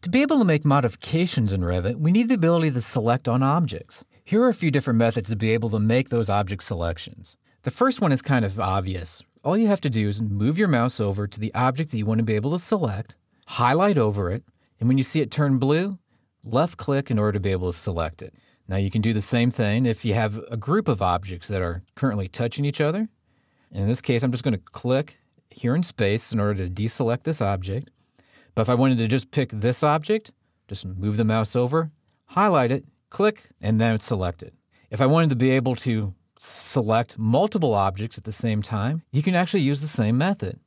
To be able to make modifications in Revit, we need the ability to select on objects. Here are a few different methods to be able to make those object selections. The first one is kind of obvious. All you have to do is move your mouse over to the object that you want to be able to select, highlight over it, and when you see it turn blue, left-click in order to be able to select it. Now you can do the same thing if you have a group of objects that are currently touching each other. In this case, I'm just going to click here in space in order to deselect this object. But if I wanted to just pick this object, just move the mouse over, highlight it, click, and then it's selected. If I wanted to be able to select multiple objects at the same time, you can actually use the same method.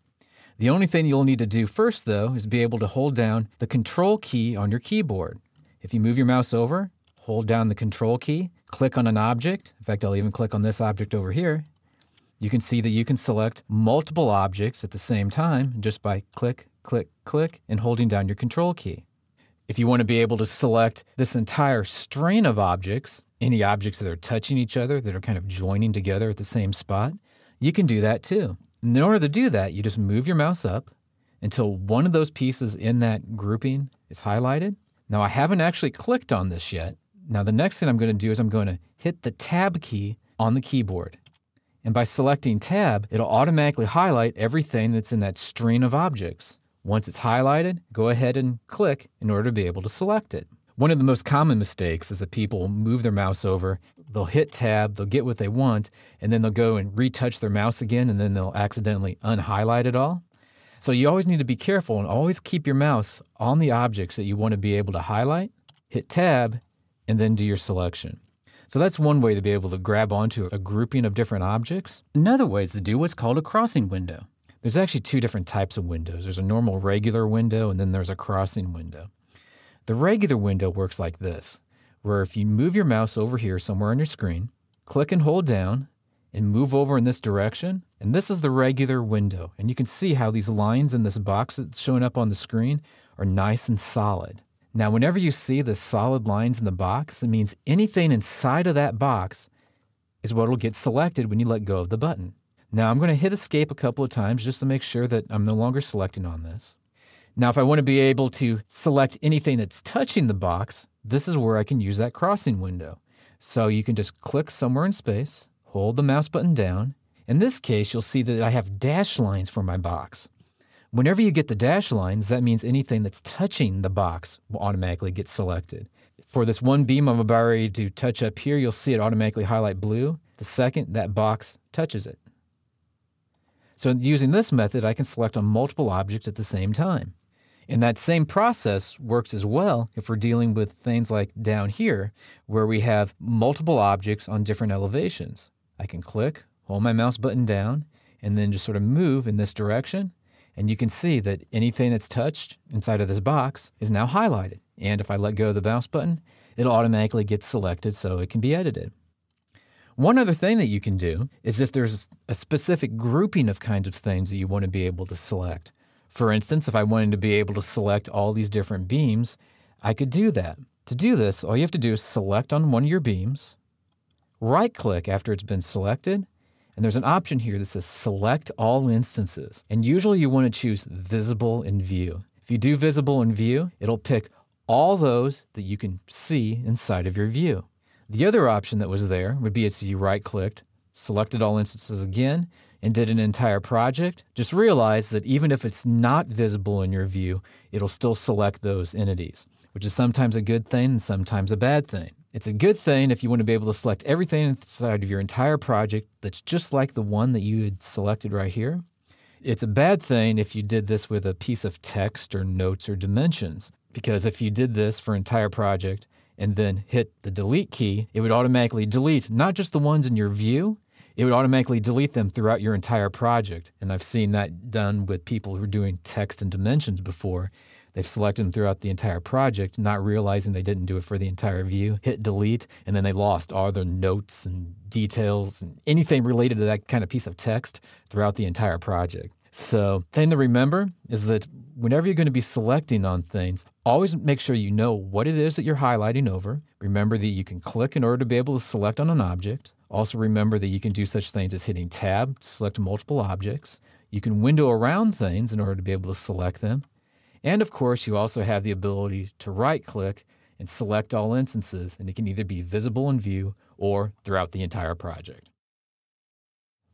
The only thing you'll need to do first, though, is be able to hold down the Control key on your keyboard. If you move your mouse over, hold down the Control key, click on an object. In fact, I'll even click on this object over here. You can see that you can select multiple objects at the same time just by click, click, click, and holding down your Control key. If you want to be able to select this entire string of objects, any objects that are touching each other, that are kind of joining together at the same spot, you can do that too. And in order to do that, you just move your mouse up until one of those pieces in that grouping is highlighted. Now, I haven't actually clicked on this yet. Now, the next thing I'm going to do is I'm going to hit the Tab key on the keyboard. And by selecting Tab, it'll automatically highlight everything that's in that string of objects. Once it's highlighted, go ahead and click in order to be able to select it. One of the most common mistakes is that people move their mouse over, they'll hit Tab, they'll get what they want, and then they'll go and retouch their mouse again, and then they'll accidentally unhighlight it all. So you always need to be careful and always keep your mouse on the objects that you want to be able to highlight, hit Tab, and then do your selection. So that's one way to be able to grab onto a grouping of different objects. Another way is to do what's called a crossing window. There's actually two different types of windows. There's a normal regular window, and then there's a crossing window. The regular window works like this, where if you move your mouse over here somewhere on your screen, click and hold down, and move over in this direction, and this is the regular window. And you can see how these lines in this box that's showing up on the screen are nice and solid. Now, whenever you see the solid lines in the box, it means anything inside of that box is what will get selected when you let go of the button. Now, I'm going to hit Escape a couple of times just to make sure that I'm no longer selecting on this. Now, if I want to be able to select anything that's touching the box, this is where I can use that crossing window. So you can just click somewhere in space, hold the mouse button down. In this case, you'll see that I have dash lines for my box. Whenever you get the dash lines, that means anything that's touching the box will automatically get selected. For this one beam I'm about ready to touch up here, you'll see it automatically highlight blue. The second that box touches it. So using this method, I can select on multiple objects at the same time. And that same process works as well if we're dealing with things like down here, where we have multiple objects on different elevations. I can click, hold my mouse button down, and then just sort of move in this direction. And you can see that anything that's touched inside of this box is now highlighted. And if I let go of the mouse button, it'll automatically get selected so it can be edited. One other thing that you can do is if there's a specific grouping of kinds of things that you want to be able to select. For instance, if I wanted to be able to select all these different beams, I could do that. To do this, all you have to do is select on one of your beams, right-click after it's been selected, and there's an option here that says Select All Instances. And usually you want to choose Visible in View. If you do Visible in View, it'll pick all those that you can see inside of your view. The other option that was there would be if you right-clicked, selected all instances again, and did an entire project. Just realize that even if it's not visible in your view, it'll still select those entities, which is sometimes a good thing and sometimes a bad thing. It's a good thing if you want to be able to select everything inside of your entire project that's just like the one that you had selected right here. It's a bad thing if you did this with a piece of text or notes or dimensions, because if you did this for an entire project and then hit the delete key, it would automatically delete not just the ones in your view, it would automatically delete them throughout your entire project. And I've seen that done with people who are doing text and dimensions before. They've selected them throughout the entire project, not realizing they didn't do it for the entire view, hit delete, and then they lost all their notes and details and anything related to that kind of piece of text throughout the entire project. So thing to remember is that whenever you're going to be selecting on things, always make sure you know what it is that you're highlighting over. Remember that you can click in order to be able to select on an object. Also remember that you can do such things as hitting Tab to select multiple objects. You can window around things in order to be able to select them. And of course, you also have the ability to right-click and select all instances, and it can either be visible in view or throughout the entire project.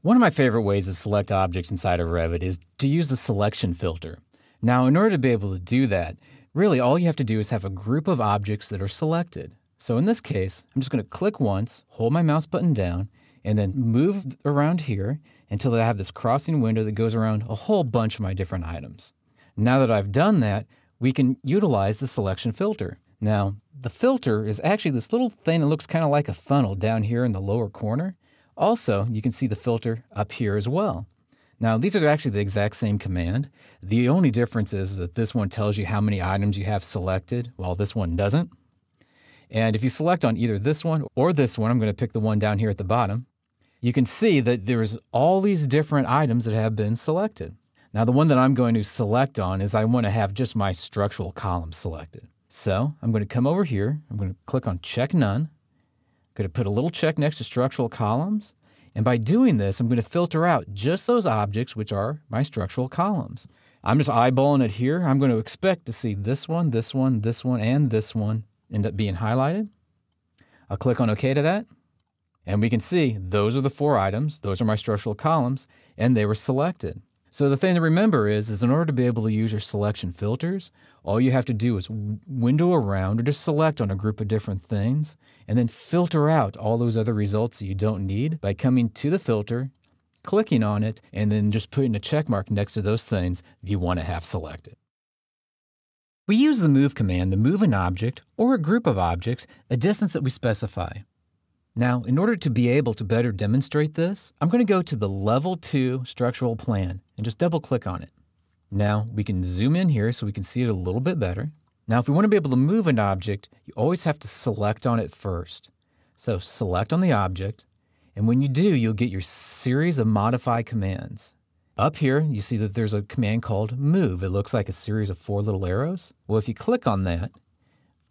One of my favorite ways to select objects inside of Revit is to use the selection filter. Now, in order to be able to do that, really all you have to do is have a group of objects that are selected. So in this case, I'm just going to click once, hold my mouse button down, and then move around here until I have this crossing window that goes around a whole bunch of my different items. Now that I've done that, we can utilize the selection filter. Now, the filter is actually this little thing that looks kind of like a funnel down here in the lower corner. Also, you can see the filter up here as well. Now, these are actually the exact same command. The only difference is that this one tells you how many items you have selected, while this one doesn't. And if you select on either this one or this one, I'm going to pick the one down here at the bottom, you can see that there's all these different items that have been selected. Now, the one that I'm going to select on is I want to have just my structural column selected. So I'm going to come over here. I'm going to click on Check None. I'm going to put a little check next to structural columns. And by doing this, I'm going to filter out just those objects which are my structural columns. I'm just eyeballing it here. I'm going to expect to see this one, this one, this one, and this one end up being highlighted. I'll click on OK to that. And we can see those are the 4 items. Those are my structural columns, and they were selected. So the thing to remember is in order to be able to use your selection filters, all you have to do is window around or just select on a group of different things and then filter out all those other results that you don't need by coming to the filter, clicking on it, and then just putting a check mark next to those things you want to have selected. We use the move command to move an object or a group of objects a distance that we specify. Now, in order to be able to better demonstrate this, I'm going to go to the Level 2 structural plan and just double click on it. Now, we can zoom in here so we can see it a little bit better. Now, if we want to be able to move an object, you always have to select on it first. So select on the object, and when you do, you'll get your series of modify commands. Up here, you see that there's a command called Move. It looks like a series of 4 little arrows. Well, if you click on that,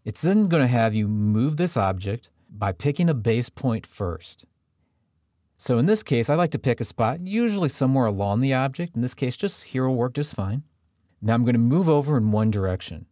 it's then going to have you move this object by picking a base point first. So in this case, I like to pick a spot, usually somewhere along the object. In this case, just here will work just fine. Now I'm going to move over in one direction.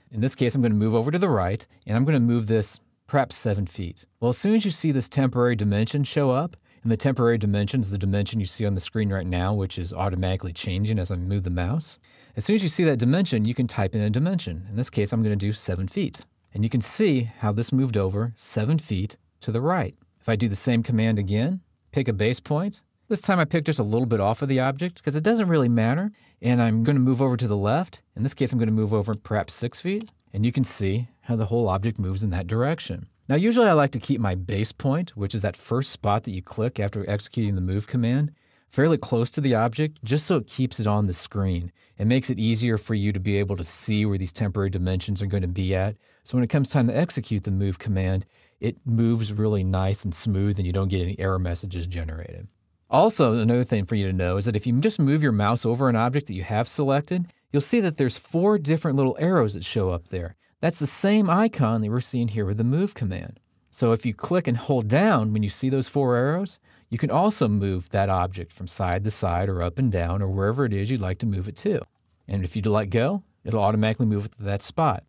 In this case, I'm going to move over to the right, and I'm going to move this perhaps 7 feet. Well, as soon as you see this temporary dimension show up, and the temporary dimension is the dimension you see on the screen right now, which is automatically changing as I move the mouse. As soon as you see that dimension, you can type in a dimension. In this case, I'm going to do 7 feet. And you can see how this moved over 7 feet to the right. If I do the same command again, pick a base point. This time I picked just a little bit off of the object because it doesn't really matter. And I'm going to move over to the left. In this case, I'm going to move over perhaps 6 feet. And you can see how the whole object moves in that direction. Now, usually I like to keep my base point, which is that first spot that you click after executing the move command, fairly close to the object, just so it keeps it on the screen. It makes it easier for you to be able to see where these temporary dimensions are going to be at. So when it comes time to execute the move command, it moves really nice and smooth and you don't get any error messages generated. Also, another thing for you to know is that if you just move your mouse over an object that you have selected, you'll see that there's 4 different little arrows that show up there. That's the same icon that we're seeing here with the move command. So if you click and hold down when you see those 4 arrows, you can also move that object from side to side or up and down or wherever it is you'd like to move it to. And if you let go, it'll automatically move it to that spot.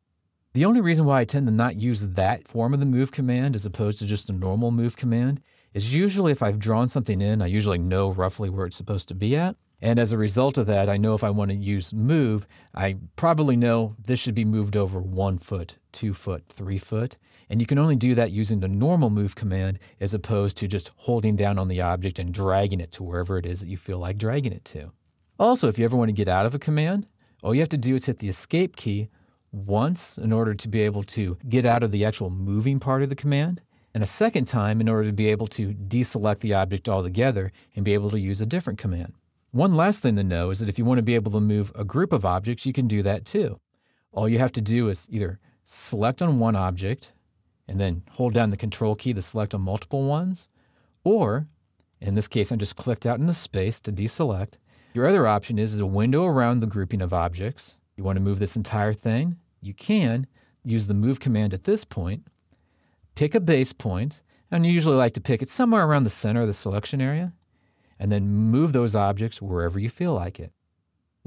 The only reason why I tend to not use that form of the move command as opposed to just a normal move command is usually if I've drawn something in, I usually know roughly where it's supposed to be at. And as a result of that, I know if I want to use move, I probably know this should be moved over 1 foot, 2 foot, 3 foot. And you can only do that using the normal move command as opposed to just holding down on the object and dragging it to wherever it is that you feel like dragging it to. Also, if you ever want to get out of a command, all you have to do is hit the escape key once in order to be able to get out of the actual moving part of the command, and a second time in order to be able to deselect the object altogether and be able to use a different command. One last thing to know is that if you want to be able to move a group of objects, you can do that too. All you have to do is either select on one object and then hold down the control key to select on multiple ones, or in this case, I just clicked out in the space to deselect. Your other option is a window around the grouping of objects. You want to move this entire thing? You can use the move command at this point, pick a base point, and you usually like to pick it somewhere around the center of the selection area, and then move those objects wherever you feel like it.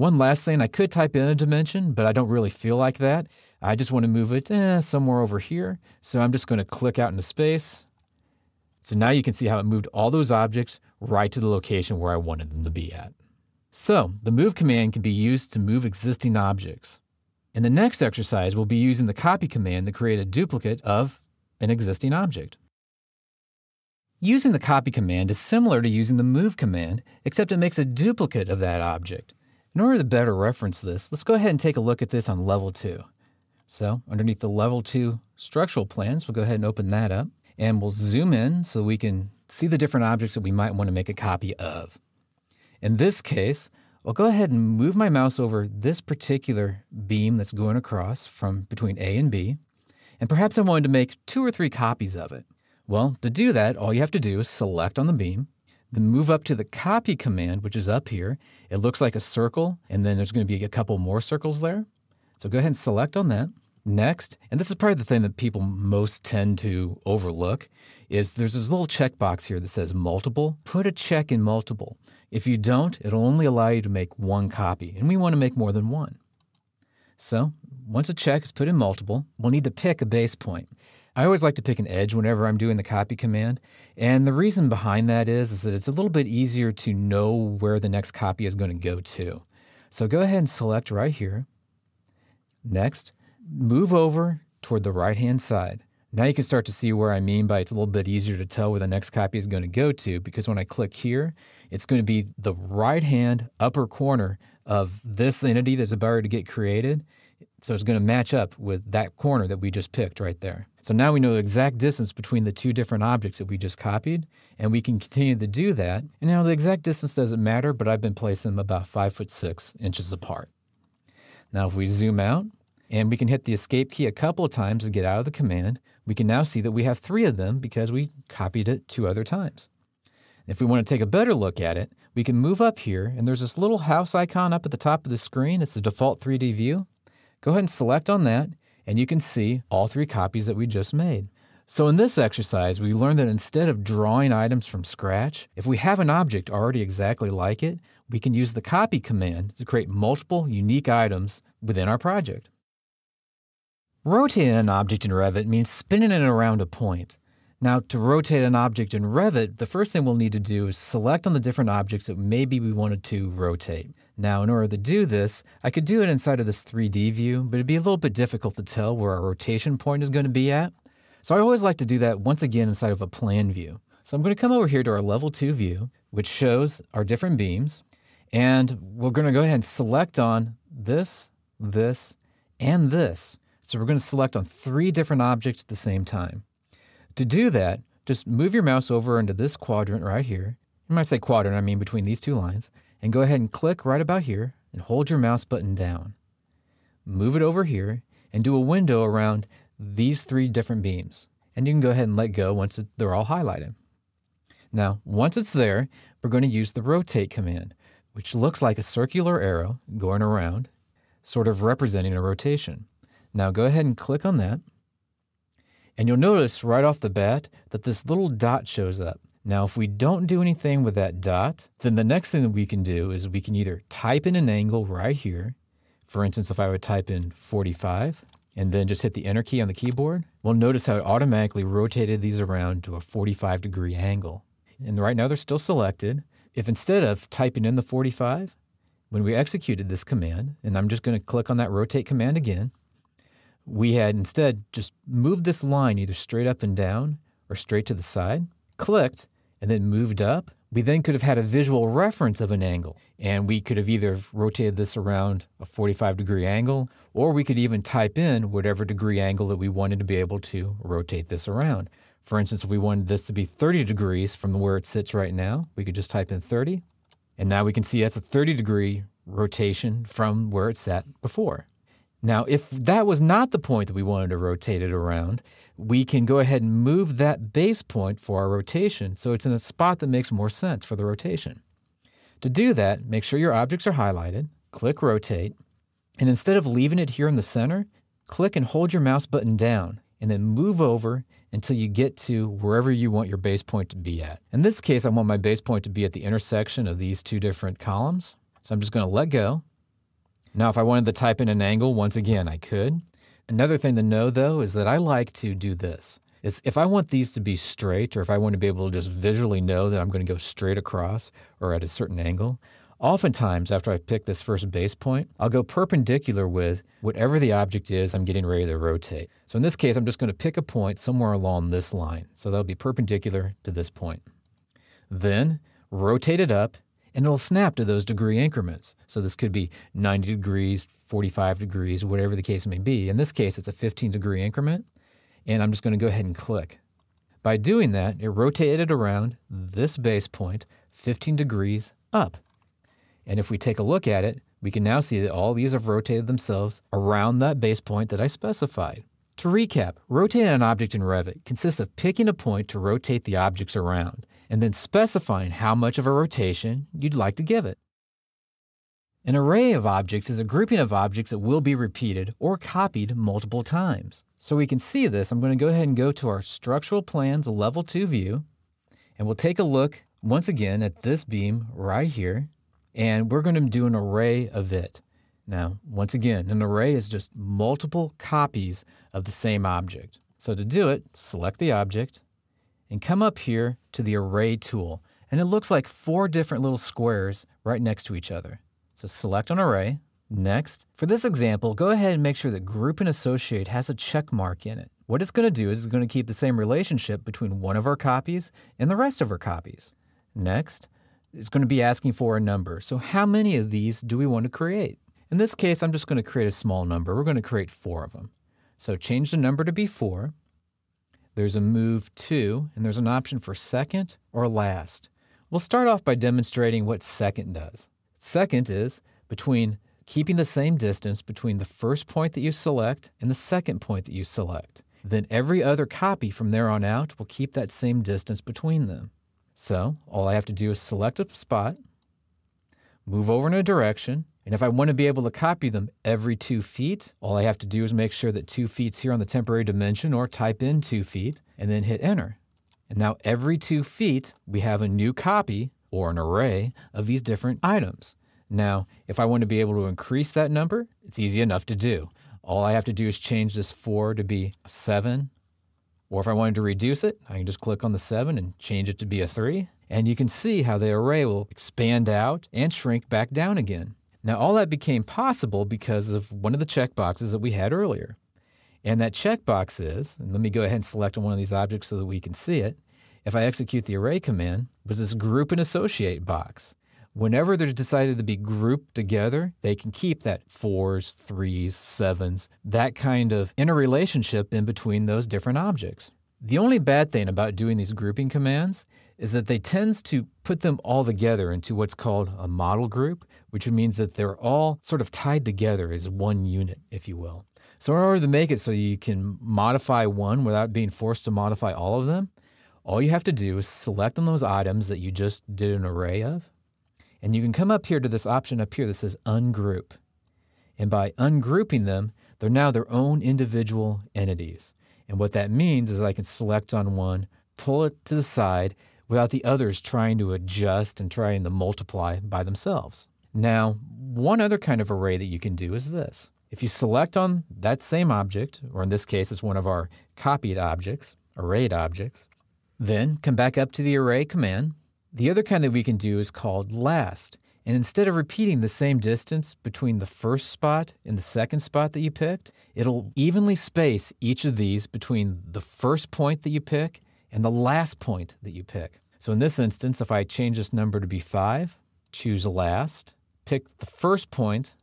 One last thing, I could type in a dimension, but I don't really feel like that. I just want to move it somewhere over here. So I'm just going to click out into space. So now you can see how it moved all those objects right to the location where I wanted them to be at. So the move command can be used to move existing objects. In the next exercise, we'll be using the copy command to create a duplicate of an existing object. Using the copy command is similar to using the move command, except it makes a duplicate of that object. In order to better reference this, let's go ahead and take a look at this on level 2. So underneath the level 2 structural plans, we'll go ahead and open that up, and we'll zoom in so we can see the different objects that we might want to make a copy of. In this case, I'll go ahead and move my mouse over this particular beam that's going across from between A and B, and perhaps I wanted to make 2 or 3 copies of it. Well, to do that, all you have to do is select on the beam, then move up to the copy command, which is up here. It looks like a circle, and then there's going to be a couple more circles there. So go ahead and select on that. Next, and this is probably the thing that people most tend to overlook, is there's this little checkbox here that says multiple. Put a check in multiple. If you don't, it'll only allow you to make 1 copy, and we want to make more than 1. So once a check is put in multiple, we'll need to pick a base point. I always like to pick an edge whenever I'm doing the copy command, and the reason behind that is that it's a little bit easier to know where the next copy is going to go to. So go ahead and select right here. Next, move over toward the right-hand side. Now you can start to see where I mean by it's a little bit easier to tell where the next copy is going to go to, because when I click here, it's going to be the right-hand upper corner of this entity that's about to get created. So it's going to match up with that corner that we just picked right there. So now we know the exact distance between the 2 different objects that we just copied, and we can continue to do that. And now the exact distance doesn't matter, but I've been placing them about 5'6" apart. Now if we zoom out, and we can hit the escape key a couple of times to get out of the command, we can now see that we have 3 of them because we copied it 2 other times. If we want to take a better look at it, we can move up here, and there's this little house icon up at the top of the screen. It's the default 3D view. Go ahead and select on that, and you can see all 3 copies that we just made. So in this exercise, we learned that instead of drawing items from scratch, if we have an object already exactly like it, we can use the copy command to create multiple unique items within our project. Rotating an object in Revit means spinning it around a point. Now, to rotate an object in Revit, the first thing we'll need to do is select on the different objects that maybe we wanted to rotate. Now, in order to do this, I could do it inside of this 3D view, but it'd be a little bit difficult to tell where our rotation point is going to be at. So I always like to do that once again inside of a plan view. So I'm going to come over here to our level 2 view, which shows our different beams, and we're going to go ahead and select on this, this, and this. So we're going to select on 3 different objects at the same time. To do that, just move your mouse over into this quadrant right here. When I say quadrant, I mean between these 2 lines. And go ahead and click right about here and hold your mouse button down. Move it over here and do a window around these 3 different beams. And you can go ahead and let go once they're all highlighted. Now, once it's there, we're going to use the rotate command, which looks like a circular arrow going around, sort of representing a rotation. Now go ahead and click on that. And you'll notice right off the bat that this little dot shows up. Now, if we don't do anything with that dot, then the next thing that we can do is we can either type in an angle right here. For instance, if I would type in 45 and then just hit the enter key on the keyboard, we'll notice how it automatically rotated these around to a 45-degree angle. And right now they're still selected. If instead of typing in the 45, when we executed this command, and I'm just going to click on that rotate command again, we had instead just moved this line either straight up and down or straight to the side, clicked, and then moved up. We then could have had a visual reference of an angle, and we could have either rotated this around a 45-degree angle, or we could even type in whatever degree angle that we wanted to be able to rotate this around. For instance, if we wanted this to be 30 degrees from where it sits right now, we could just type in 30, and now we can see that's a 30-degree rotation from where it sat before. Now, if that was not the point that we wanted to rotate it around, we can go ahead and move that base point for our rotation so it's in a spot that makes more sense for the rotation. To do that, make sure your objects are highlighted, click Rotate, and instead of leaving it here in the center, click and hold your mouse button down, and then move over until you get to wherever you want your base point to be at. In this case, I want my base point to be at the intersection of these 2 different columns. So I'm just going to let go, Now, if I wanted to type in an angle, once again, I could. Another thing to know, though, is that I like to do this. Is if I want these to be straight, or if I want to be able to just visually know that I'm going to go straight across or at a certain angle, oftentimes after I pick this first base point, I'll go perpendicular with whatever the object is I'm getting ready to rotate. So in this case, I'm just going to pick a point somewhere along this line. So that'll be perpendicular to this point. Then rotate it up, and it'll snap to those degree increments. So this could be 90 degrees, 45 degrees, whatever the case may be. In this case, it's a 15-degree increment, and I'm just going to go ahead and click. By doing that, it rotated it around this base point 15 degrees up. And if we take a look at it, we can now see that all these have rotated themselves around that base point that I specified. To recap, rotating an object in Revit consists of picking a point to rotate the objects around, and then specifying how much of a rotation you'd like to give it. An array of objects is a grouping of objects that will be repeated or copied multiple times. So we can see this, I'm going to go ahead and go to our Structural Plans Level 2 view, and we'll take a look once again at this beam right here, and we're going to do an array of it. Now, once again, an array is just multiple copies of the same object. So to do it, select the object, and come up here to the Array tool. And it looks like 4 different little squares right next to each other. So select an array. Next, for this example, go ahead and make sure that Group and Associate has a check mark in it. What it's going to do is it's going to keep the same relationship between one of our copies and the rest of our copies. Next, it's going to be asking for a number. So how many of these do we want to create? In this case, I'm just going to create a small number. We're going to create 4 of them. So change the number to be 4. There's a move to, and there's an option for second or last. We'll start off by demonstrating what second does. Second is between keeping the same distance between the first point that you select and the second point that you select. Then every other copy from there on out will keep that same distance between them. So all I have to do is select a spot, move over in a direction, and if I want to be able to copy them every 2 feet, all I have to do is make sure that 2 feet's here on the temporary dimension or type in 2 feet and then hit enter. And now every 2 feet, we have a new copy or an array of these different items. Now, if I want to be able to increase that number, it's easy enough to do. All I have to do is change this 4 to be a 7. Or if I wanted to reduce it, I can just click on the 7 and change it to be a 3. And you can see how the array will expand out and shrink back down again. Now, all that became possible because of one of the checkboxes that we had earlier. And that checkbox is, and let me go ahead and select on one of these objects so that we can see it. If I execute the array command, was this Group and Associate box. Whenever they're decided to be grouped together, they can keep that 4s, 3s, 7s, that kind of interrelationship in between those different objects. The only bad thing about doing these grouping commands is that they tend to put them all together into what's called a model group, which means that they're all sort of tied together as one unit, if you will. So in order to make it so you can modify one without being forced to modify all of them, all you have to do is select on those items that you just did an array of, and you can come up here to this option up here that says Ungroup. And by ungrouping them, they're now their own individual entities. And what that means is I can select on one, pull it to the side, without the others trying to adjust and trying to multiply by themselves. Now, one other kind of array that you can do is this. If you select on that same object, or in this case, it's one of our copied objects, arrayed objects, then come back up to the array command. The other kind that we can do is called last. And instead of repeating the same distance between the first spot and the second spot that you picked, it'll evenly space each of these between the first point that you pick and the last point that you pick. So in this instance, if I change this number to be 5, choose last, pick the first point,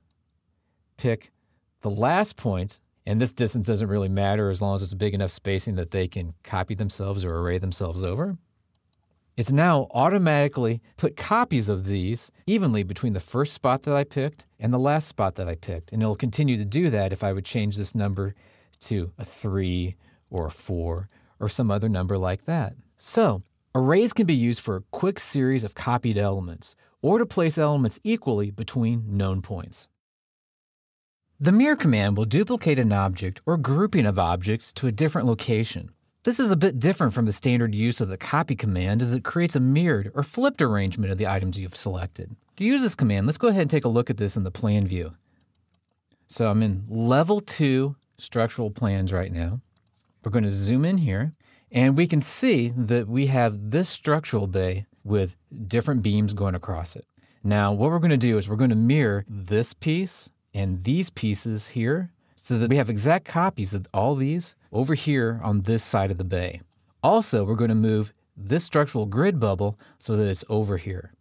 pick the last point, and this distance doesn't really matter as long as it's big enough spacing that they can copy themselves or array themselves over. It's now automatically put copies of these evenly between the first spot that I picked and the last spot that I picked. And it'll continue to do that if I would change this number to a 3 or a 4 or some other number like that. So, arrays can be used for a quick series of copied elements or to place elements equally between known points. The mirror command will duplicate an object or grouping of objects to a different location. This is a bit different from the standard use of the copy command as it creates a mirrored or flipped arrangement of the items you've selected. To use this command, let's go ahead and take a look at this in the plan view. So I'm in level 2 structural plans right now. We're going to zoom in here, and we can see that we have this structural bay with different beams going across it. Now, what we're going to do is we're going to mirror this piece and these pieces here so that we have exact copies of all these over here on this side of the bay. Also, we're going to move this structural grid bubble so that it's over here.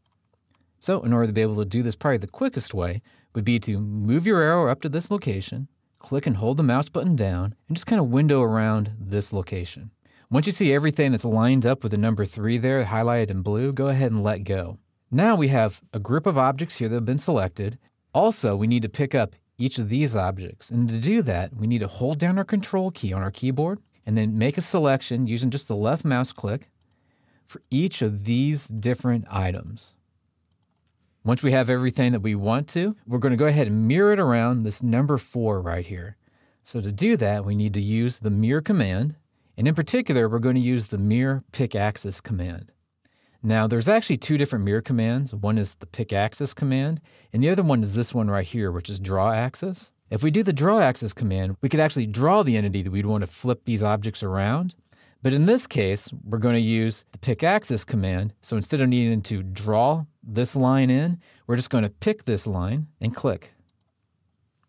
So in order to be able to do this, probably the quickest way would be to move your arrow up to this location, click and hold the mouse button down, and just kind of window around this location. Once you see everything that's lined up with the number 3 there, highlighted in blue, go ahead and let go. Now we have a group of objects here that have been selected. Also, we need to pick up each of these objects. And to do that, we need to hold down our control key on our keyboard and then make a selection using just the left mouse click for each of these different items. Once we have everything that we want to, we're going to go ahead and mirror it around this number 4 right here. So to do that, we need to use the mirror command. And in particular, we're going to use the mirror pick axis command. Now, there's actually 2 different mirror commands. One is the pick axis command, and the other one is this one right here, which is draw axis. If we do the draw axis command, we could actually draw the entity that we'd want to flip these objects around. But in this case, we're going to use the pick axis command. So instead of needing to draw this line in, we're just going to pick this line and click.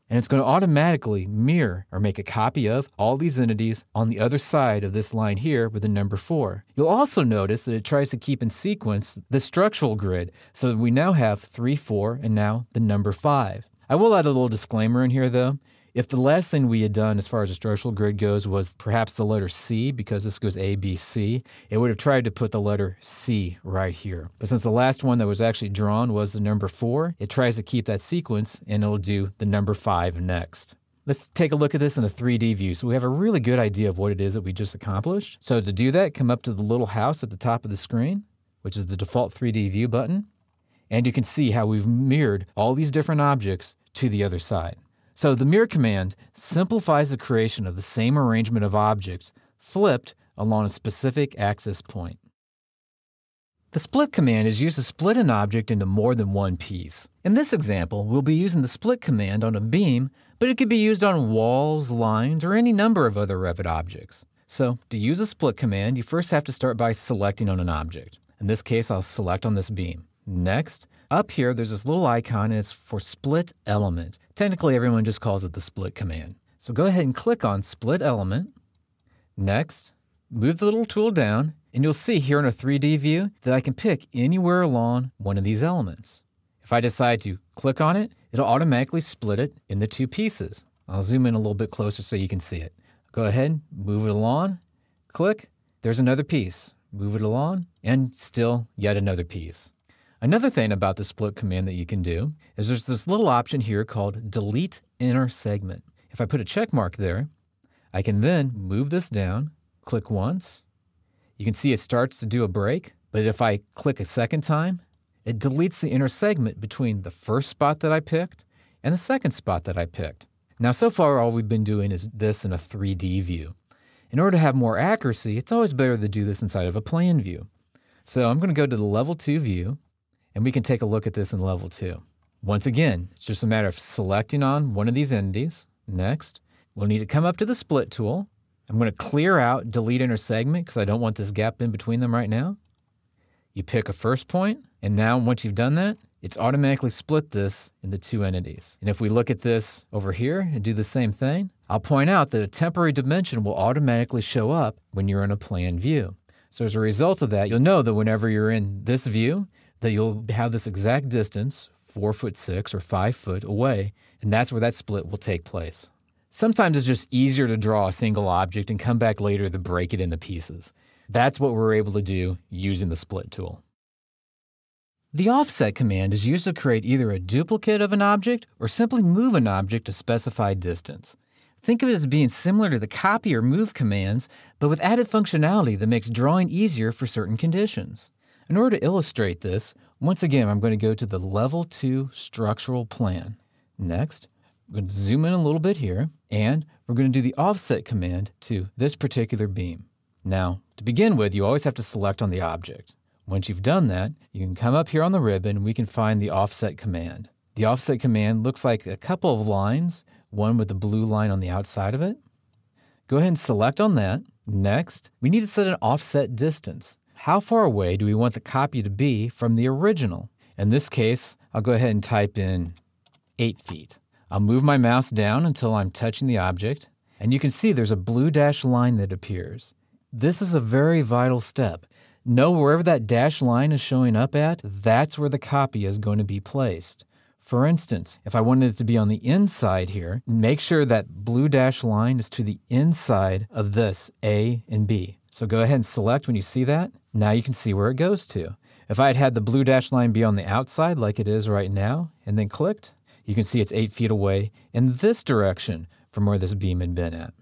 And it's going to automatically mirror or make a copy of all these entities on the other side of this line here with the number 4. You'll also notice that it tries to keep in sequence the structural grid, so that we now have 3, 4, and now the number 5. I will add a little disclaimer in here though. If the last thing we had done as far as the structural grid goes was perhaps the letter C, because this goes A, B, C, it would have tried to put the letter C right here. But since the last one that was actually drawn was the number 4, it tries to keep that sequence and it'll do the number 5 next. Let's take a look at this in a 3D view so we have a really good idea of what it is that we just accomplished. So to do that, come up to the little house at the top of the screen, which is the default 3D view button, and you can see how we've mirrored all these different objects to the other side. So the mirror command simplifies the creation of the same arrangement of objects flipped along a specific axis point. The split command is used to split an object into more than one piece. In this example, we'll be using the split command on a beam, but it could be used on walls, lines, or any number of other Revit objects. So to use a split command, you first have to start by selecting on an object. In this case, I'll select on this beam. Next, up here, there's this little icon, and it's for split element. Technically, everyone just calls it the split command. So go ahead and click on split element. Next, move the little tool down, and you'll see here in a 3D view that I can pick anywhere along one of these elements. If I decide to click on it, it'll automatically split it into 2 pieces. I'll zoom in a little bit closer so you can see it. Go ahead, move it along, click, there's another piece. Move it along, and still yet another piece. Another thing about the split command that you can do is there's this little option here called delete inner segment. If I put a check mark there, I can then move this down, click once. You can see it starts to do a break, but if I click a second time, it deletes the inner segment between the first spot that I picked and the second spot that I picked. Now, so far, all we've been doing is this in a 3D view. In order to have more accuracy, it's always better to do this inside of a plan view. So I'm going to go to the level 2 view, and we can take a look at this in level 2. Once again, it's just a matter of selecting on one of these entities. Next, we'll need to come up to the split tool. I'm going to clear out delete inner segment because I don't want this gap in between them right now. You pick a first point, and now once you've done that, it's automatically split this into 2 entities. And if we look at this over here and do the same thing, I'll point out that a temporary dimension will automatically show up when you're in a plan view. So as a result of that, you'll know that whenever you're in this view, that you'll have this exact distance, 4'6" or 5 foot away, and that's where that split will take place. Sometimes it's just easier to draw a single object and come back later to break it into pieces. That's what we're able to do using the split tool. The offset command is used to create either a duplicate of an object or simply move an object a specified distance. Think of it as being similar to the copy or move commands, but with added functionality that makes drawing easier for certain conditions. In order to illustrate this, once again, I'm going to go to the level 2 structural plan. Next, I'm going to zoom in a little bit here, and we're going to do the offset command to this particular beam. Now, to begin with, you always have to select on the object. Once you've done that, you can come up here on the ribbon and we can find the offset command. The offset command looks like a couple of lines one with the blue line on the outside of it. Go ahead and select on that. Next, we need to set an offset distance. How far away do we want the copy to be from the original? In this case, I'll go ahead and type in 8 feet. I'll move my mouse down until I'm touching the object, and you can see there's a blue dashed line that appears. This is a very vital step. Know wherever that dashed line is showing up at, that's where the copy is going to be placed. For instance, if I wanted it to be on the inside here, make sure that blue dashed line is to the inside of this A and B. So go ahead and select when you see that. Now you can see where it goes to. If I had had the blue dashed line be on the outside like it is right now, and then clicked, you can see it's 8 feet away in this direction from where this beam had been at.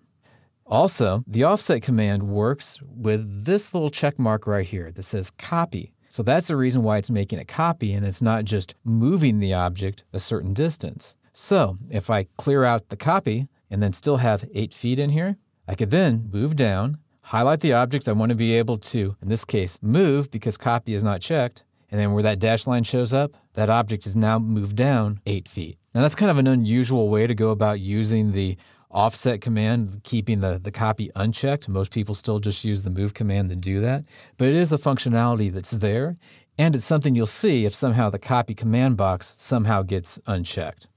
Also, the offset command works with this little check mark right here that says copy. So that's the reason why it's making a copy and it's not just moving the object a certain distance. So if I clear out the copy and then still have 8 feet in here, I could then move down, highlight the objects I want to be able to, in this case, move because copy is not checked. And then where that dashed line shows up, that object is now moved down 8 feet. Now that's kind of an unusual way to go about using the offset command, keeping the copy unchecked. Most people still just use the move command to do that, but it is a functionality that's there, and it's something you'll see if somehow the copy command box somehow gets unchecked.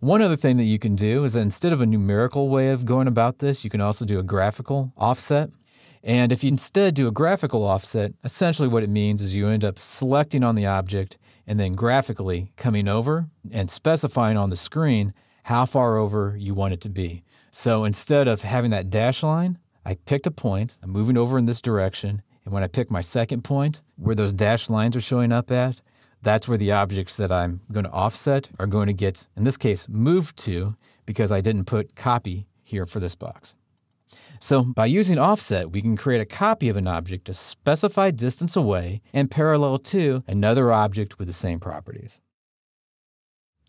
One other thing that you can do is that instead of a numerical way of going about this, you can also do a graphical offset. And if you instead do a graphical offset, essentially what it means is you end up selecting on the object and then graphically coming over and specifying on the screen how far over you want it to be. So instead of having that dash line, I picked a point, I'm moving over in this direction, and when I pick my second point, where those dash lines are showing up at, that's where the objects that I'm going to offset are going to get, in this case, moved to, because I didn't put copy here for this box. So by using offset, we can create a copy of an object a specified distance away and parallel to another object with the same properties.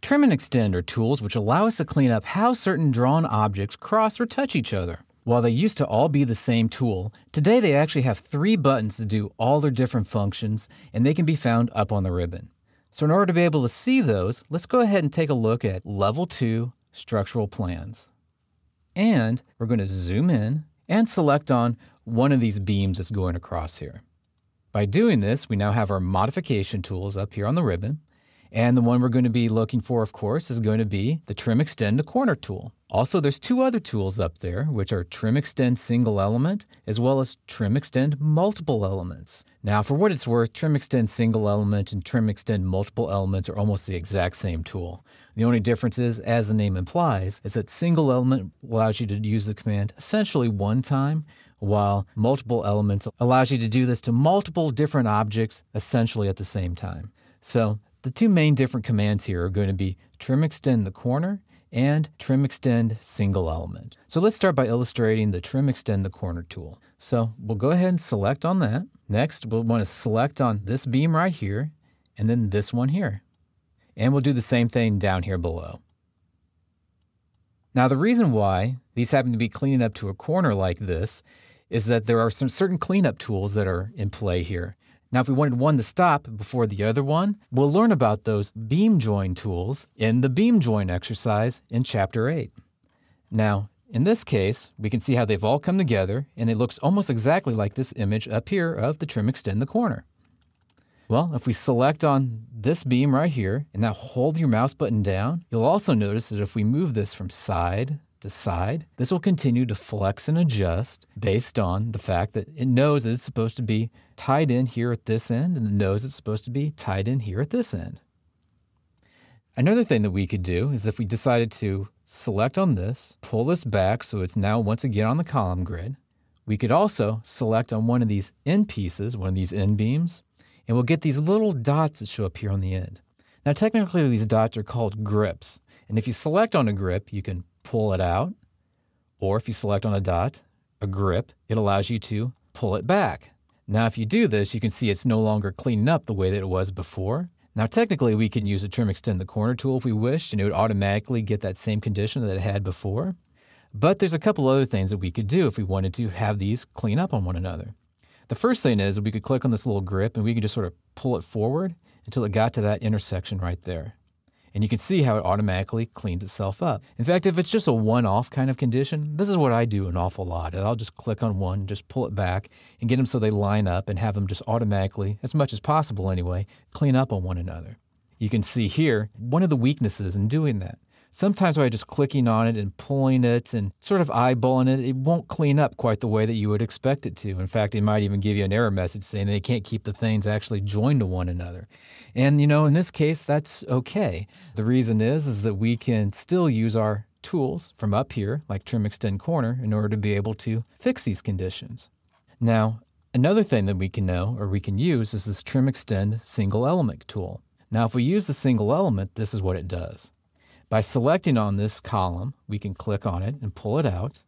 Trim and extend are tools which allow us to clean up how certain drawn objects cross or touch each other. While they used to all be the same tool, today they actually have 3 buttons to do all their different functions, and they can be found up on the ribbon. So in order to be able to see those, let's go ahead and take a look at Level 2 Structural Plans. And we're going to zoom in and select on one of these beams that's going across here. By doing this, we now have our modification tools up here on the ribbon. And the one we're going to be looking for, of course, is going to be the Trim Extend to Corner tool. Also, there's 2 other tools up there, which are Trim Extend Single Element, as well as Trim Extend Multiple Elements. Now, for what it's worth, Trim Extend Single Element and Trim Extend Multiple Elements are almost the exact same tool. The only difference is, as the name implies, is that Single Element allows you to use the command essentially one time, while Multiple Elements allows you to do this to multiple different objects essentially at the same time. So the 2 main different commands here are going to be Trim Extend the Corner and Trim Extend Single Element. So let's start by illustrating the Trim Extend the Corner tool. So we'll go ahead and select on that. Next, we'll want to select on this beam right here, and then this one here. And we'll do the same thing down here below. Now the reason why these happen to be cleaning up to a corner like this is that there are some certain cleanup tools that are in play here. Now, if we wanted one to stop before the other one, we'll learn about those beam join tools in the beam join exercise in Chapter 8. Now, in this case, we can see how they've all come together, and it looks almost exactly like this image up here of the Trim Extend the Corner. Well, if we select on this beam right here, and now hold your mouse button down, you'll also notice that if we move this from side to side, this will continue to flex and adjust based on the fact that it knows that it's supposed to be tied in here at this end, and it knows it's supposed to be tied in here at this end. Another thing that we could do is if we decided to select on this, pull this back so it's now once again on the column grid, we could also select on one of these end pieces, one of these end beams, and we'll get these little dots that show up here on the end. Now technically these dots are called grips, and if you select on a grip, you can pull it out, or if you select on a dot, a grip, it allows you to pull it back. Now if you do this, you can see it's no longer cleaning up the way that it was before. Now technically we can use a Trim Extend the Corner tool if we wish, and it would automatically get that same condition that it had before. But there's a couple other things that we could do if we wanted to have these clean up on one another. The first thing is we could click on this little grip and we could just sort of pull it forward until it got to that intersection right there. And you can see how it automatically cleans itself up. In fact, if it's just a one-off kind of condition, this is what I do an awful lot. I'll just click on one, just pull it back, and get them so they line up and have them just automatically, as much as possible anyway, clean up on one another. You can see here one of the weaknesses in doing that. Sometimes by just clicking on it and pulling it and sort of eyeballing it, it won't clean up quite the way that you would expect it to. In fact, it might even give you an error message saying they can't keep the things actually joined to one another. And, in this case, that's okay. The reason is that we can still use our tools from up here, like Trim Extend Corner, in order to be able to fix these conditions. Now, another thing that we can know or we can use is this Trim Extend Single Element tool. Now, if we use the single element, this is what it does. By selecting on this column, we can click on it and pull it out.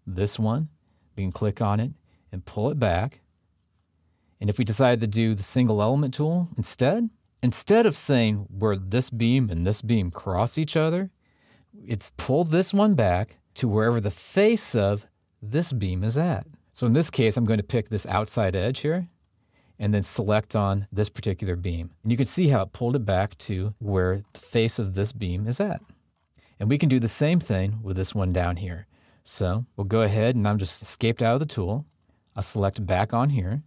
This one, we can click on it and pull it back. And if we decide to do the single element tool instead of saying where this beam and this beam cross each other, it's pulled this one back to wherever the face of this beam is at. So in this case, I'm going to pick this outside edge here and then select on this particular beam. And you can see how it pulled it back to where the face of this beam is at. And we can do the same thing with this one down here. So we'll go ahead and I'm just escaped out of the tool. I'll select back on here.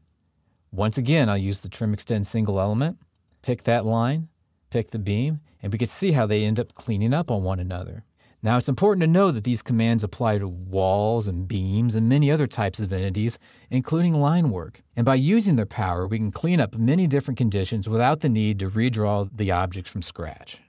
Once again, I'll use the Trim Extend Single Element, pick that line, pick the beam, and we can see how they end up cleaning up on one another. Now, it's important to know that these commands apply to walls and beams and many other types of entities, including line work. And by using their power, we can clean up many different conditions without the need to redraw the objects from scratch.